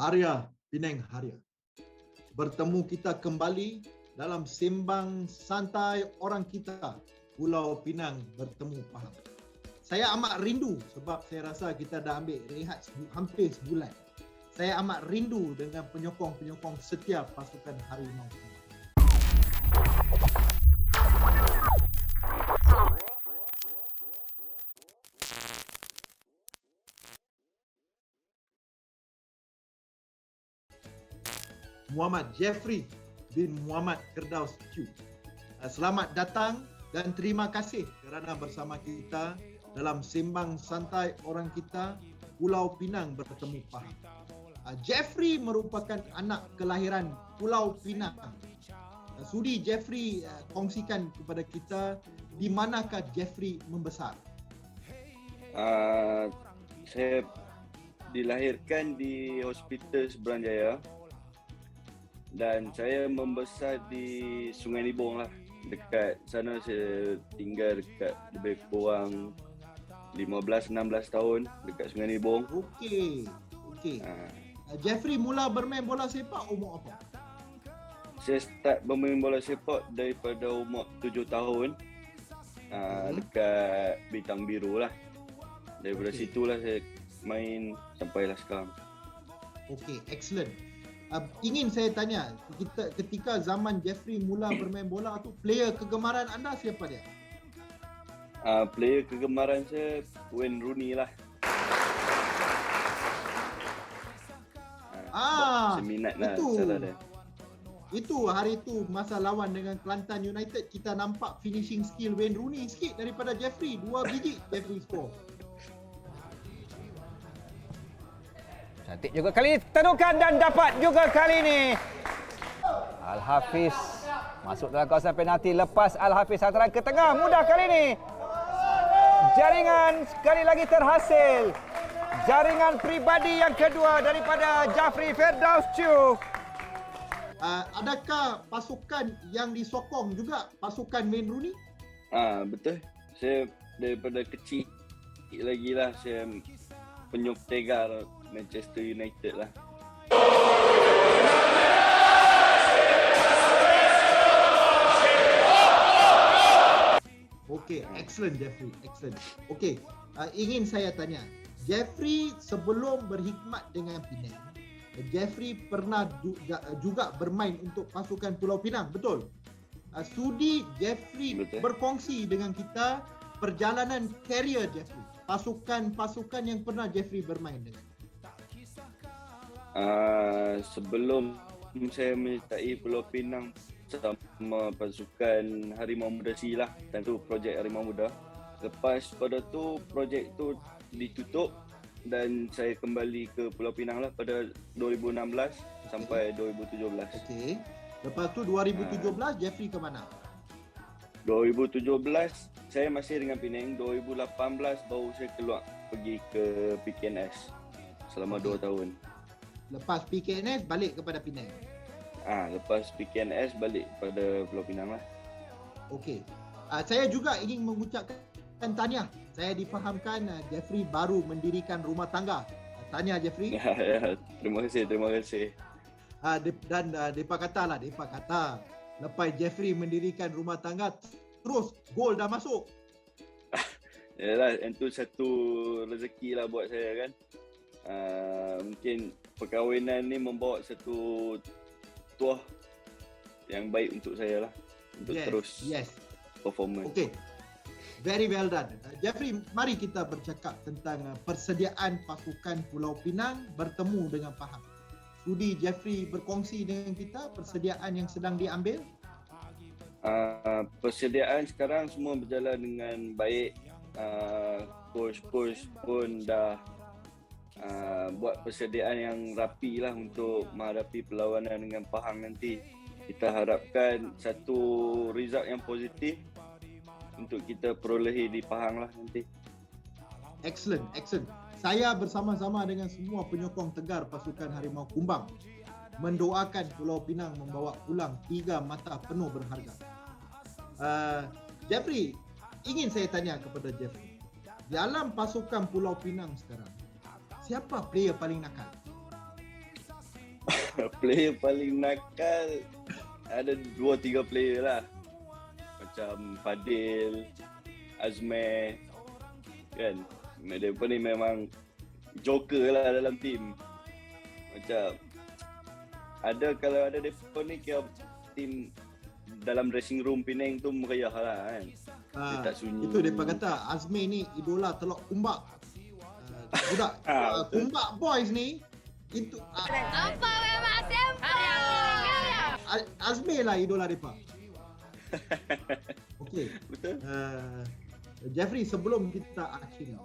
Haria Penang Haria. Bertemu kita kembali dalam sembang santai orang kita, Pulau Pinang bertemu Pahang. Saya amat rindu sebab saya rasa kita dah ambil rehat hampir sebulan. Saya amat rindu dengan penyokong-penyokong setia pasukan Harimau. Muhammad Jeffrey bin Muhammad Firdaus Q. Selamat datang dan terima kasih kerana bersama kita dalam sembang santai orang kita, Pulau Pinang bertemu Pahang. Jeffrey merupakan anak kelahiran Pulau Pinang. Sudi Jeffrey kongsikan kepada kita di manakah Jeffrey membesar? Saya dilahirkan di Hospital Seberang Jaya dan saya membesar di Sungai Nibong lah. Dekat sana saya tinggal dekat lebih kurang 15-16 tahun dekat Sungai Nibong. Okey. Jeffrey mula bermain bola sepak umur apa? Saya start bermain bola sepak daripada umur 7 tahun. Dekat Bintang Biru lah. Daripada situlah saya main sampailah sekarang. Okey, excellent. Ingin saya tanya, ketika zaman Jeffrey mula bermain bola tu, player kegemaran anda siapa dia? Player kegemaran saya Wayne Rooney lah. Seminat lah salah dia. Itu hari itu masa lawan dengan Kelantan United, kita nampak finishing skill Wayne Rooney sikit daripada Jeffrey. 2 biji Jeffrey score. Cantik juga kali ini, tenukan dan dapat juga kali ini. Al-Hafiz masuk dalam kawasan penalti, lepas Al-Hafiz hantaran ke tengah, mudah kali ini. Jaringan sekali lagi terhasil. Jaringan pribadi yang kedua daripada Jafri Firdaus Chu. Adakah pasukan yang disokong juga pasukan Wayne Rooney? Betul. Saya daripada kecil lagi lah saya penyok tegar Manchester United lah. Okey, excellent Jeffrey, excellent. Okey, ingin saya tanya, Jeffrey sebelum berkhidmat dengan Penang, Jeffrey pernah juga bermain untuk pasukan Pulau Pinang, betul? Sudi Jeffrey berkongsi dengan kita perjalanan karier Jeffrey, pasukan-pasukan yang pernah Jeffrey bermain dengan. Sebelum saya menyertai Pulau Pinang sama pasukan Harimau Muda C lah, tentu projek Harimau Muda. Lepas pada tu projek tu ditutup dan saya kembali ke Pulau Pinang lah pada 2016 sampai 2017. Okey. Lepas tu 2017 Jeffrey ke mana? 2017 saya masih dengan Penang. 2018 baru saya keluar pergi ke PKNS selama 2 tahun. Lepas PKNS balik kepada Penang. Lepas PKNS balik pada Pulau Pinang lah. Okey. Saya juga ingin mengucapkan tahniah. Saya difahamkan Jeffrey baru mendirikan rumah tangga. Tahniah Jeffrey. Ya, terima kasih. Dan depa kata lepas Jeffrey mendirikan rumah tangga, terus gol dah masuk. Yalah, itu satu rezeki lah buat saya kan. Mungkin perkahwinan ni membawa satu tuah yang baik untuk saya lah, untuk terus performance. Okay, very well done. Jeffrey, mari kita bercakap tentang persediaan pasukan Pulau Pinang bertemu dengan Pahang. Sudi Jeffrey berkongsi dengan kita persediaan yang sedang diambil. Persediaan sekarang semua berjalan dengan baik. Coach pun dah buat persediaan yang rapi lah untuk menghadapi perlawanan dengan Pahang nanti. Kita harapkan satu result yang positif untuk kita perolehi di Pahang lah nanti. Excellent. Saya bersama-sama dengan semua penyokong tegar pasukan Harimau Kumbang mendoakan Pulau Pinang membawa pulang 3 mata penuh berharga. Jeffrey, ingin saya tanya kepada Jeffrey, dalam pasukan Pulau Pinang sekarang, siapa player paling nakal? Player paling nakal ada 2-3 player lah. Macam Fadil, Azmeh kan. Mereka ni memang joker lah dalam tim. Macam kalau ada mereka ni kira tim dalam dressing room Penang tu meriah lah kan. Dia tak sunyi. Itu mereka kata Azmi ni idola Teluk Kumbak. Budak Kumbak Boys ni itu Apa memang simple. Azmi lah idola mereka. Okey. Betul? Jeffrey, sebelum kita akhiri,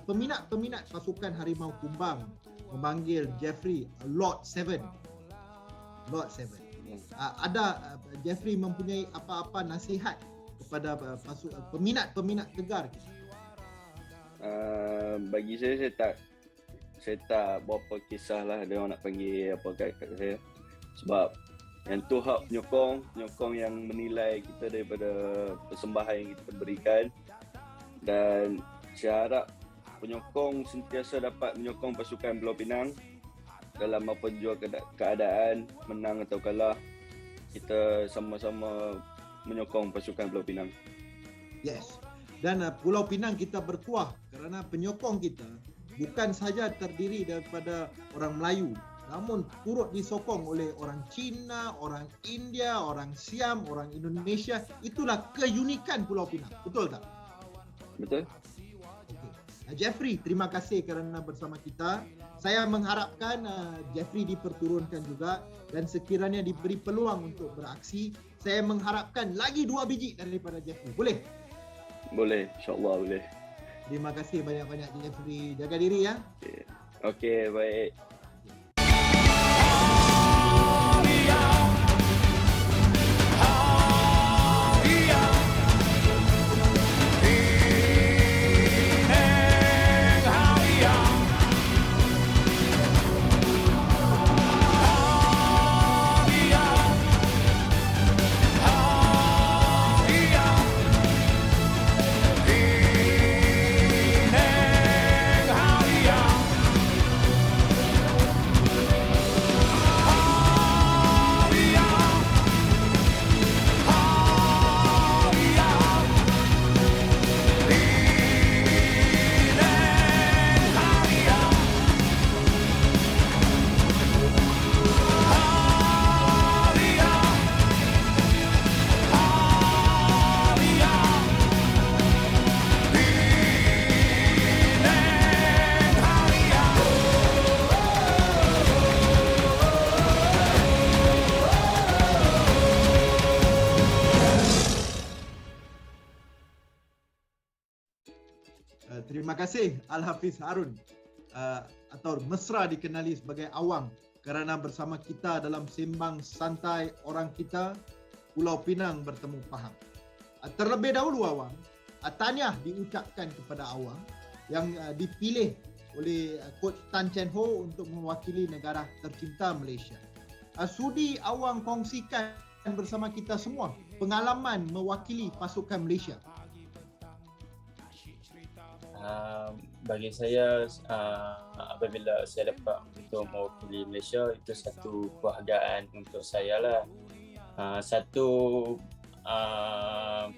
peminat pasukan Harimau Kumbang memanggil Jeffrey Lord 7. Lord 7. Ada Jeffrey mempunyai apa-apa nasihat kepada peminat Tegar kita? Bagi saya tak berapa kisah lah dia orang nak panggil apa kat saya. Sebab yang tu hak penyokong yang menilai kita daripada persembahan yang kita berikan. Dan saya harap penyokong sentiasa dapat menyokong pasukan Pulau Pinang dalam apa jua keadaan, menang atau kalah, kita sama-sama menyokong pasukan Pulau Pinang. Yes. Dan Pulau Pinang kita berkuah kerana penyokong kita bukan saja terdiri daripada orang Melayu, namun turut disokong oleh orang Cina, orang India, orang Siam, orang Indonesia. Itulah keunikan Pulau Pinang. Betul tak? Betul? Okay. Jeffrey, terima kasih kerana bersama kita. Saya mengharapkan Jeffrey diperturunkan juga, dan sekiranya diberi peluang untuk beraksi, saya mengharapkan lagi 2 biji daripada Jeffrey. Boleh? Boleh, insyaAllah boleh. Terima kasih banyak-banyak Jeffrey. Jaga diri ya. Okey, baik. Terima kasih Al-Hafiz Harun, atau mesra dikenali sebagai Awang, kerana bersama kita dalam sembang santai orang kita Pulau Pinang bertemu Pahang. Terlebih dahulu Awang, tahniah diucapkan kepada Awang yang dipilih oleh Coach Tan Chen Ho untuk mewakili negara tercinta Malaysia. Sudi Awang kongsikan bersama kita semua pengalaman mewakili pasukan Malaysia. Bagi saya, apabila saya dapat untuk mewakili Malaysia, itu satu kebahagiaan untuk saya lah. Satu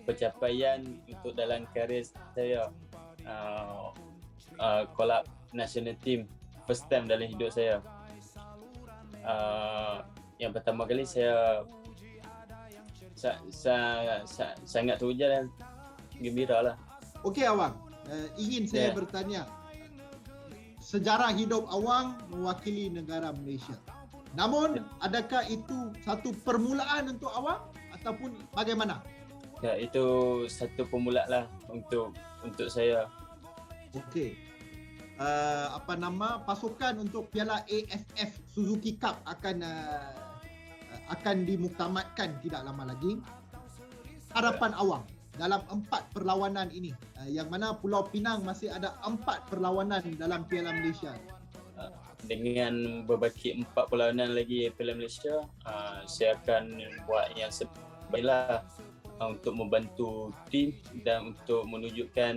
pencapaian untuk dalam karier saya, call up national team first time dalam hidup saya. Yang pertama kali saya sangat teruja dan gembira lah. Okey Awang, ingin saya bertanya sejarah hidup Awang mewakili negara Malaysia. Namun adakah itu satu permulaan untuk Awang ataupun bagaimana? Ya, itu satu permulaan lah untuk saya. Okey. Pasukan untuk Piala AFF Suzuki Cup akan dimuktamadkan tidak lama lagi. Harapan Awang dalam 4 perlawanan ini, yang mana Pulau Pinang masih ada 4 perlawanan dalam Piala Malaysia. Dengan berbaki 4 perlawanan lagi Piala Malaysia, saya akan buat yang sebaiklah untuk membantu tim dan untuk menunjukkan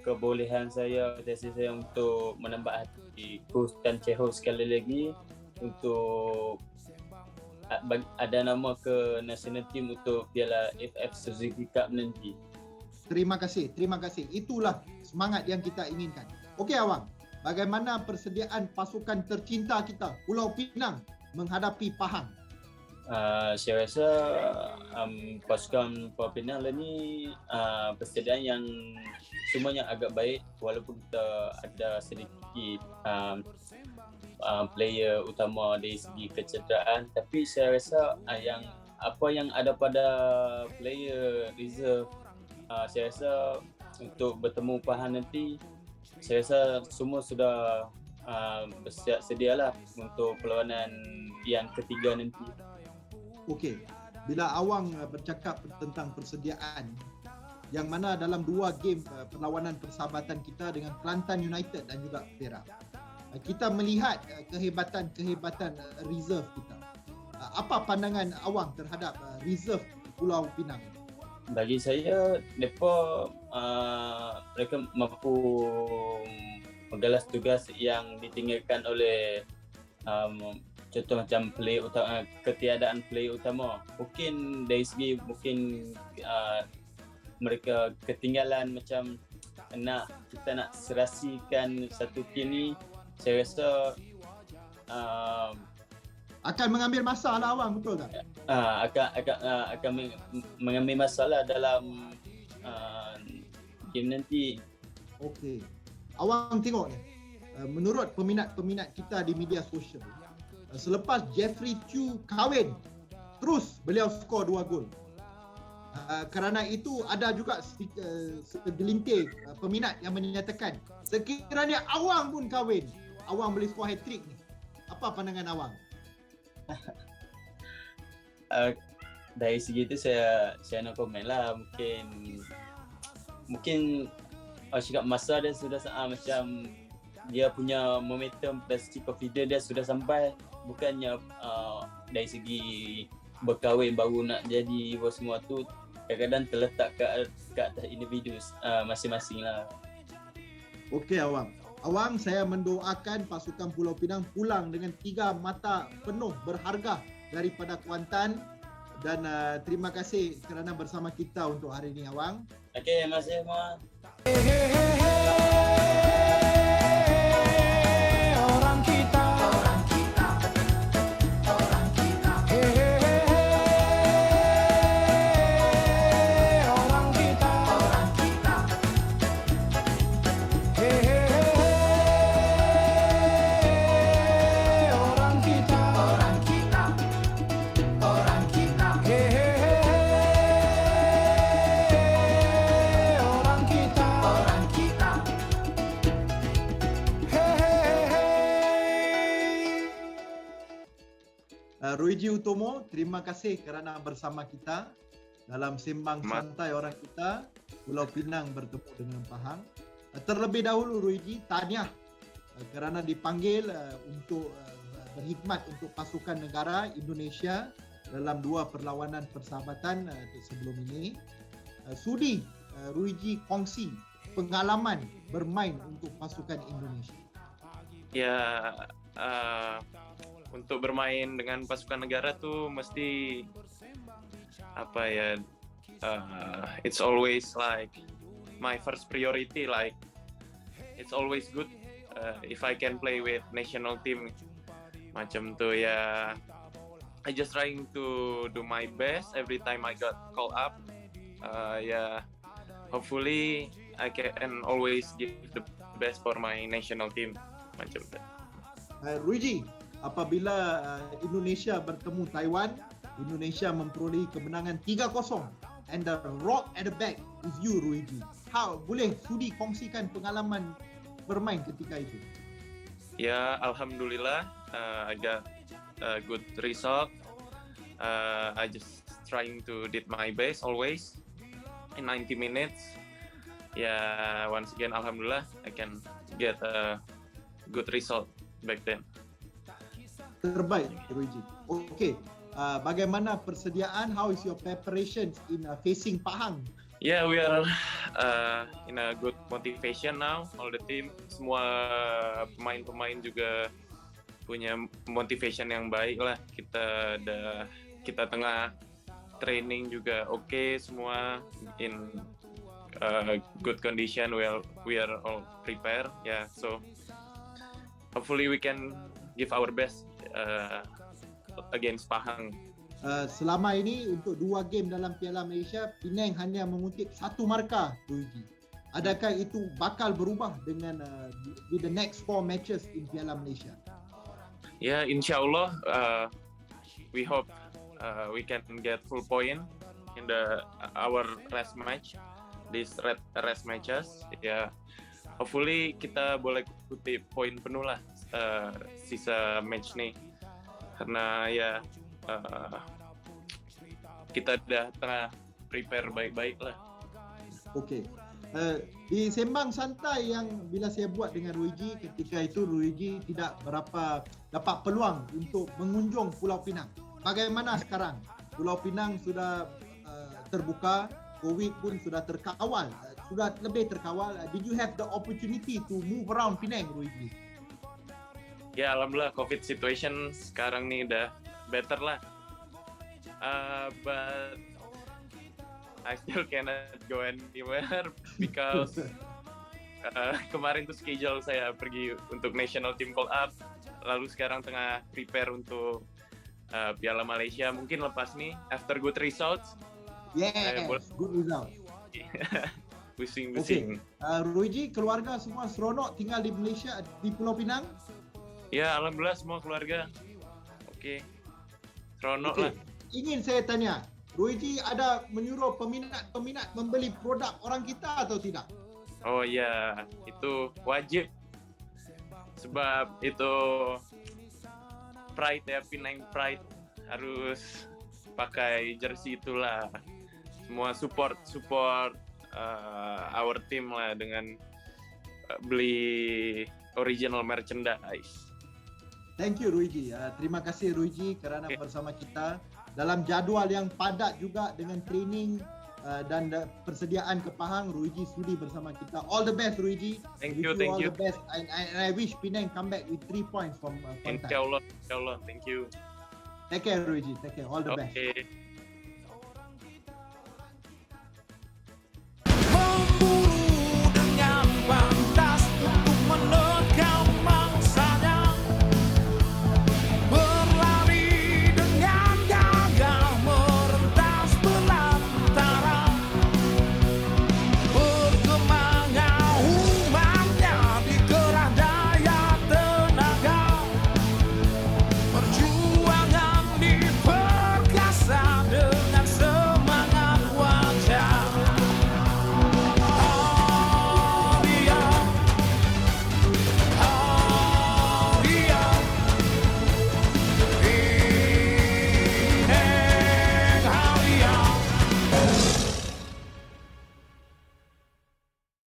kebolehan saya, potensi saya untuk menambah hati coach Tan Chee Ho sekali lagi untuk ada nama ke national team untuk Piala FF Suzuki Cup nanti. Terima kasih. Itulah semangat yang kita inginkan. Okey Awang, bagaimana persediaan pasukan tercinta kita Pulau Pinang menghadapi Pahang? Saya rasa pasukan Pulau Pinang lah ni persediaan yang semuanya agak baik, walaupun kita ada sedikit player utama dari segi kecederaan, tapi saya rasa apa yang ada pada player reserve, saya rasa untuk bertemu Pahang nanti, saya rasa semua sudah bersiap sedialah untuk perlawanan yang ketiga nanti. Okey, bila Awang bercakap tentang persediaan, yang mana dalam 2 game perlawanan persahabatan kita dengan Kelantan United dan juga Perak, kita melihat kehebatan reserve kita. Apa pandangan Awang terhadap reserve Pulau Pinang? Bagi saya, mereka mampu menggalas tugas yang ditinggalkan oleh contoh macam ketiadaan player utama. Mungkin dari segi mereka ketinggalan, macam kita nak serasikan satu tim ni, saya rasa akan mengambil masa lah Awang, betul tak? akan mengambil masalah dalam game nanti. Okey. Awang tengok ni, menurut peminat-peminat kita di media sosial, selepas Jeffrey Chu kahwin, terus beliau skor 2 gol. Kerana itu ada juga segelintir peminat yang menyatakan sekiranya Awang pun kahwin, Awang boleh skor hat-trick ni. Apa pandangan Awang? Dari segi itu saya no komen lah. Mungkin cakap masa dia sudah macam dia punya momentum dan segi confidence dia sudah sampai, bukannya dari segi berkahwin baru nak jadi bos semua tu, kadang-kadang terletak ke atas individu masing-masing lah. Okey Awang, saya mendoakan pasukan Pulau Pinang pulang dengan 3 mata penuh berharga daripada Kuantan, dan terima kasih kerana bersama kita untuk hari ini Awang. Okey, terima kasih semua. Orang kita, Ruiji Utomo, terima kasih kerana bersama kita dalam sembang santai orang kita Pulau Pinang bertemu dengan Pahang. Terlebih dahulu Ruiji, tahniah kerana dipanggil untuk berkhidmat untuk pasukan negara Indonesia dalam 2 perlawanan persahabatan sebelum ini. Sudi Ruiji kongsi pengalaman bermain untuk pasukan Indonesia. Ya, untuk bermain dengan pasukan negara tuh mesti it's always like my first priority, like it's always good if I can play with national team macam tu ya. I just trying to do my best every time I got called up. Hopefully I can always give the best for my national team macam tu. Ruiji, apabila Indonesia bertemu Taiwan, Indonesia memperolehi kemenangan 3-0 and the rock at the back is you Ruiji. Boleh Sudi kongsikan pengalaman bermain ketika itu? Ya, alhamdulillah I got a good result. I just trying to did my best always in 90 minutes. Ya, once again alhamdulillah I can get a good result back then. Terbaik Ruiji. Okey, bagaimana persediaan? How is your preparation in facing Pahang Yeah, we are in a good motivation now. All the team, semua pemain-pemain juga punya motivation yang baik lah. Kita tengah training juga oke semua in good condition. We are all prepared. Yeah, so hopefully we can give our best against Pahang. Selama ini untuk 2 game dalam Piala Malaysia, Penang hanya mengutip 1 markah, Ruiji. Adakah itu bakal berubah dengan with the next 4 matches in Piala Malaysia? Ya, insyaallah we hope we can get full point in our rest match, this rest matches. Ya, hopefully kita boleh kutip poin penuh lah sisa match nih, karena ya kita dah tengah prepare baik-baik lah. Okey. Di sembang santai yang bila saya buat dengan Ruiji, ketika itu Ruiji tidak berapa dapat peluang untuk mengunjung Pulau Pinang. Bagaimana sekarang? Pulau Pinang sudah terbuka, COVID pun sudah terkawal, sudah lebih terkawal. Did you have the opportunity to move around Penang, Ruiji? Ya, alhamdulillah COVID situation sekarang nih udah better lah. But I still cannot go anywhere because kemarin tuh schedule saya pergi untuk National Team Call Up, lalu sekarang tengah prepare untuk Piala Malaysia. Mungkin lepas nih after good results. Yes, good result. Pusing. Ruiji, keluarga semua seronok tinggal di Malaysia, di Pulau Pinang? Ya, alhamdulillah semua keluarga. Oke. Seronok lah. Ingin saya tanya, Ruiji ada menyuruh peminat membeli produk orang kita atau tidak? Oh ya, itu wajib. Sebab itu pride ya, Penang pride, harus pakai jersey itulah. Semua support our team lah dengan beli original merchandise. Thank you Ruiji. Terima kasih Ruiji kerana bersama kita dalam jadual yang padat juga dengan training dan persediaan ke Pahang. Ruiji sudi bersama kita. All the best Ruiji. Thank you. All the best. And I wish Penang come back with 3 points from contact. Insyaallah. Thank you. Take care Ruiji. Take care. All the best. Okay.